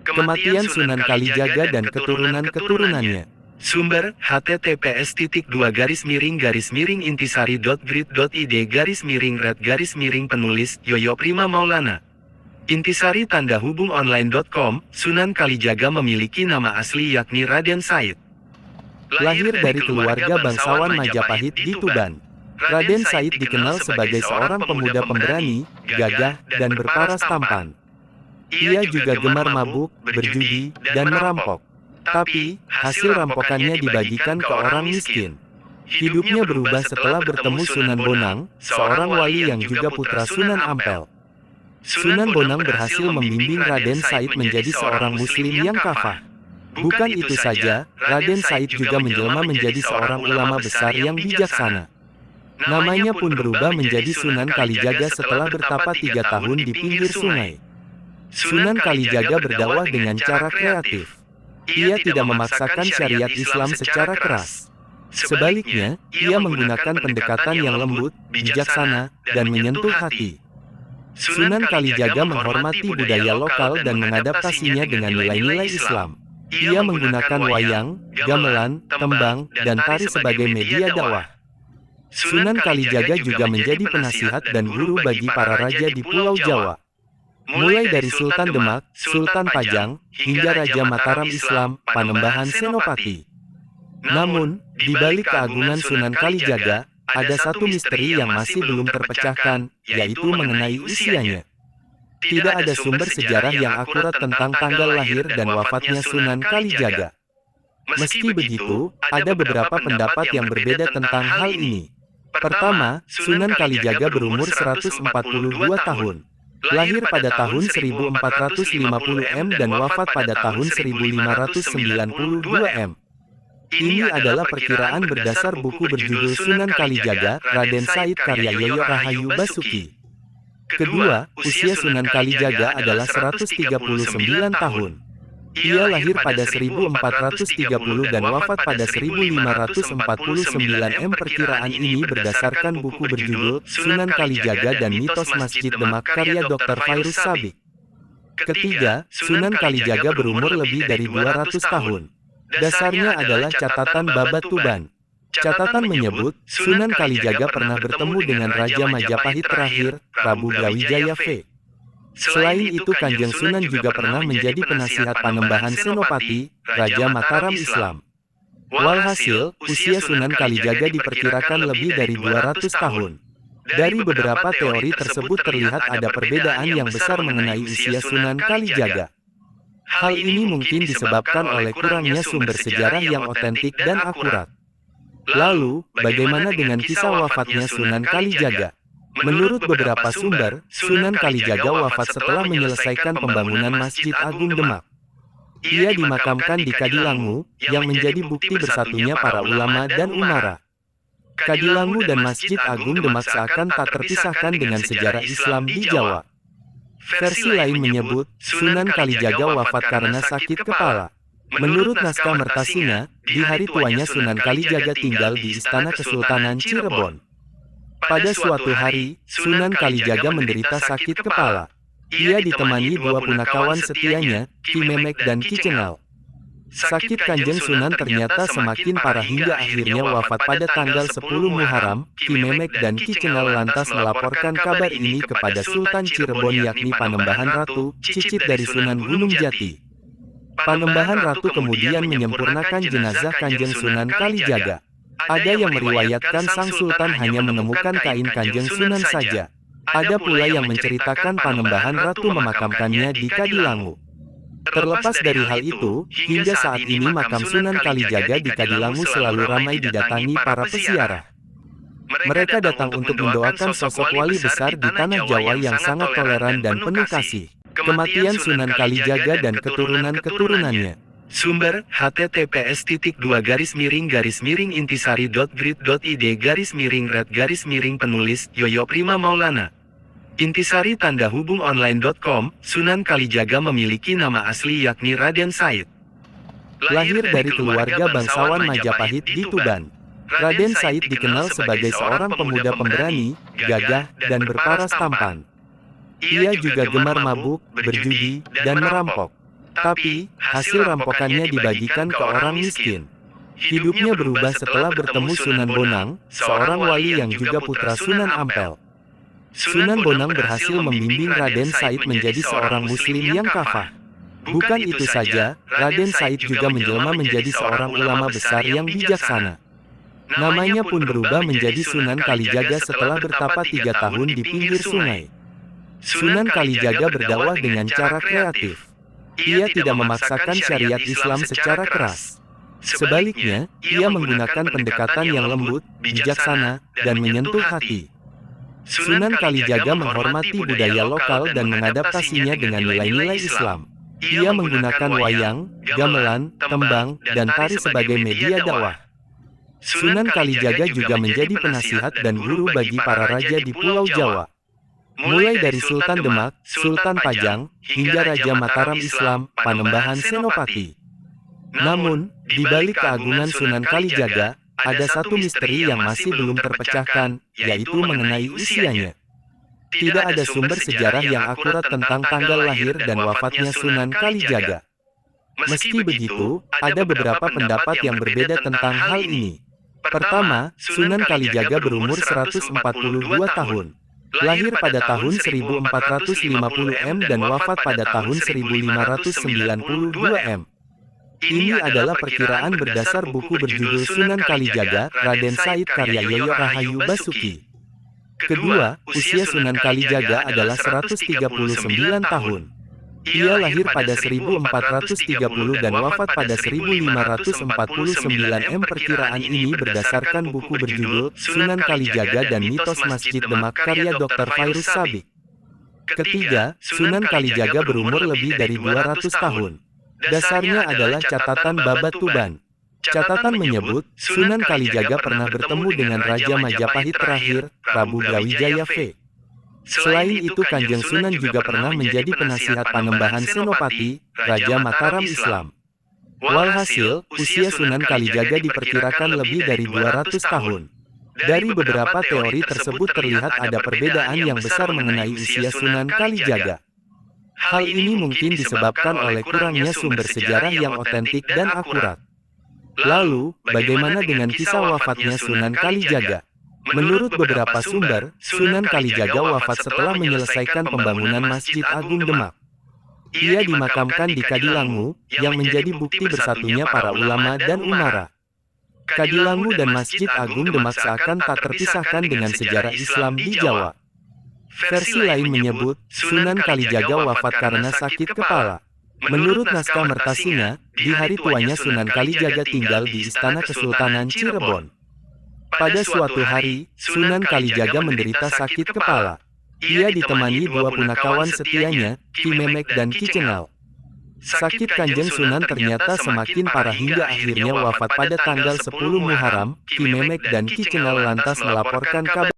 Kematian Sunan Kalijaga dan keturunan-keturunannya. Sumber, https://intisari.grid.id/red-penulis Yoyo Prima Maulana. Intisari tanda hubung online.com, Sunan Kalijaga memiliki nama asli yakni Raden Said. Lahir dari keluarga bangsawan Majapahit di Tuban. Raden Said dikenal sebagai seorang pemuda pemberani, gagah, dan berparas tampan. Ia juga gemar mabuk, berjudi, dan merampok. Tapi, hasil rampokannya dibagikan ke orang miskin. Hidupnya berubah setelah bertemu Sunan Bonang, seorang wali yang juga putra Sunan Ampel. Sunan Bonang berhasil membimbing Raden Said menjadi seorang muslim yang kafah. Bukan itu saja, Raden Said juga menjelma menjadi seorang ulama besar yang bijaksana. Namanya pun berubah menjadi Sunan Kalijaga setelah bertapa 3 tahun di pinggir sungai. Sunan Kalijaga berdakwah dengan cara kreatif. Ia tidak memaksakan syariat Islam secara keras. Sebaliknya, ia menggunakan pendekatan yang lembut, bijaksana, dan menyentuh hati. Sunan Kalijaga menghormati budaya lokal dan mengadaptasinya dengan nilai-nilai Islam. Ia menggunakan wayang, gamelan, tembang, dan tari sebagai media dakwah. Sunan Kalijaga juga menjadi penasihat dan guru bagi para raja di Pulau Jawa. Mulai dari Sultan Demak, Sultan Pajang, hingga Raja Mataram Islam, Panembahan Senopati. Namun, di balik keagungan Sunan Kalijaga, ada satu misteri yang masih belum terpecahkan, yaitu mengenai usianya. Tidak ada sumber sejarah yang akurat tentang tanggal lahir dan wafatnya Sunan Kalijaga. Meski begitu, ada beberapa pendapat yang berbeda tentang hal ini. Pertama, Sunan Kalijaga berumur 142 tahun. Lahir pada tahun 1450 M dan wafat pada tahun 1592 M. Ini adalah perkiraan berdasar buku berjudul Sunan Kalijaga, Raden Said karya Yoyo Rahayu Basuki. Kedua, usia Sunan Kalijaga adalah 139 tahun. Ia lahir pada 1430 dan wafat pada 1549 M. Perkiraan ini berdasarkan buku berjudul Sunan Kalijaga dan Mitos Masjid Demak karya Dr. Fairuz Sabik. Ketiga, Sunan Kalijaga berumur lebih dari 200 tahun. Dasarnya adalah catatan Babat Tuban. Catatan menyebut, Sunan Kalijaga pernah bertemu dengan Raja Majapahit terakhir, Prabu Brawijaya V. Selain itu Kanjeng Sunan juga pernah menjadi penasihat Panembahan Senopati, Raja Mataram Islam. Walhasil, usia Sunan Kalijaga diperkirakan lebih dari 200 tahun. Dari beberapa teori tersebut terlihat ada perbedaan yang besar mengenai usia Sunan Kalijaga. Hal ini mungkin disebabkan oleh kurangnya sumber sejarah yang otentik dan akurat. Lalu, bagaimana dengan kisah wafatnya Sunan Kalijaga? Menurut beberapa sumber, Sunan Kalijaga wafat setelah menyelesaikan pembangunan Masjid Agung Demak. Ia dimakamkan di Kadilangu, yang menjadi bukti bersatunya para ulama dan umara. Kadilangu dan Masjid Agung Demak seakan tak terpisahkan dengan sejarah Islam di Jawa. Versi lain menyebut, Sunan Kalijaga wafat karena sakit kepala. Menurut naskah Mertasina, di hari tuanya Sunan Kalijaga tinggal di Istana Kesultanan Cirebon. Pada suatu hari, Sunan Kalijaga menderita sakit kepala. Ia ditemani 2 punakawan setianya, Ki Memek dan Ki Cengal. Sakit Kanjeng Sunan ternyata semakin parah hingga akhirnya wafat pada tanggal 10 Muharram. Ki Memek dan Ki Cengal lantas melaporkan kabar ini kepada Sultan Cirebon yakni Panembahan Ratu, cicit dari Sunan Gunung Jati. Panembahan Ratu kemudian menyempurnakan jenazah Kanjeng Sunan Kalijaga. Ada yang meriwayatkan Sang Sultan hanya menemukan kain Kanjeng Sunan saja. Ada pula yang menceritakan Panembahan Ratu memakamkannya di Kadilangu. Terlepas dari hal itu, hingga saat ini makam Sunan Kalijaga di Kadilangu selalu ramai didatangi para peziarah. Mereka datang untuk mendoakan sosok wali besar di tanah Jawa yang sangat toleran dan penuh kasih. Kematian Sunan Kalijaga dan keturunan-keturunannya. Sumber, https://intisari.grid.id/red-penulis Yoyo Prima Maulana. Intisari tanda hubung online.com, Sunan Kalijaga memiliki nama asli yakni Raden Said. Lahir dari keluarga bangsawan Majapahit di Tuban. Raden Said dikenal sebagai seorang pemuda pemberani, gagah, dan berparas tampan. Ia juga gemar mabuk, berjudi, dan merampok. Tapi, hasil rampokannya dibagikan ke orang miskin. Hidupnya berubah setelah bertemu Sunan Bonang, seorang wali yang juga putra Sunan Ampel. Sunan Bonang berhasil membimbing Raden Said menjadi seorang muslim yang kafah. Bukan itu saja, Raden Said juga menjelma menjadi seorang ulama besar yang bijaksana. Namanya pun berubah menjadi Sunan Kalijaga setelah bertapa 3 tahun di pinggir sungai. Sunan Kalijaga berdakwah dengan cara kreatif. Ia tidak memaksakan syariat Islam secara keras. Sebaliknya, ia menggunakan pendekatan yang lembut, bijaksana, dan menyentuh hati. Sunan Kalijaga menghormati budaya lokal dan mengadaptasinya dengan nilai-nilai Islam. Ia menggunakan wayang, gamelan, tembang, dan tari sebagai media dakwah. Sunan Kalijaga juga menjadi penasihat dan guru bagi para raja di Pulau Jawa. Mulai dari Sultan Demak, Sultan Pajang, hingga Raja Mataram Islam, Panembahan Senopati. Namun, di balik keagungan Sunan Kalijaga, ada satu misteri yang masih belum terpecahkan, yaitu mengenai usianya. Tidak ada sumber sejarah yang akurat tentang tanggal lahir dan wafatnya Sunan Kalijaga. Meski begitu, ada beberapa pendapat yang berbeda tentang hal ini. Pertama, Sunan Kalijaga berumur 142 tahun. Lahir pada tahun 1450 M dan wafat pada tahun 1592 M. Ini adalah perkiraan berdasar buku berjudul Sunan Kalijaga, Raden Said karya Yoyo Rahayu Basuki. Kedua, usia Sunan Kalijaga adalah 139 tahun. Ia lahir pada 1430 dan wafat pada 1549 M. Perkiraan ini berdasarkan buku berjudul Sunan Kalijaga dan Mitos Masjid Demak karya Dr. Fairuz Sabik. Ketiga, Sunan Kalijaga berumur lebih dari 200 tahun. Dasarnya adalah catatan Babat Tuban. Catatan menyebut, Sunan Kalijaga pernah bertemu dengan Raja Majapahit terakhir, Prabu Brawijaya V. Selain itu Kanjeng Sunan juga pernah menjadi penasihat Panembahan Senopati, Raja Mataram Islam. Walhasil, usia Sunan Kalijaga diperkirakan lebih dari 200 tahun. Dari beberapa teori tersebut terlihat ada perbedaan yang besar mengenai usia Sunan Kalijaga. Hal ini mungkin disebabkan oleh kurangnya sumber sejarah yang otentik dan akurat. Lalu, bagaimana dengan kisah wafatnya Sunan Kalijaga? Menurut beberapa sumber, Sunan Kalijaga wafat setelah menyelesaikan pembangunan Masjid Agung Demak. Ia dimakamkan di Kadilangu, yang menjadi bukti bersatunya para ulama dan umara. Kadilangu dan Masjid Agung Demak seakan tak terpisahkan dengan sejarah Islam di Jawa. Versi lain menyebut, Sunan Kalijaga wafat karena sakit kepala. Menurut naskah Mertasina, di hari tuanya Sunan Kalijaga tinggal di Istana Kesultanan Cirebon. Pada suatu hari, Sunan Kalijaga menderita sakit kepala. Ia ditemani dua punakawan setianya, Ki Memek dan Ki Cengal. Sakit Kanjeng Sunan ternyata semakin parah hingga akhirnya wafat pada tanggal 10 Muharram. Ki Memek dan Ki Cengal lantas melaporkan kabar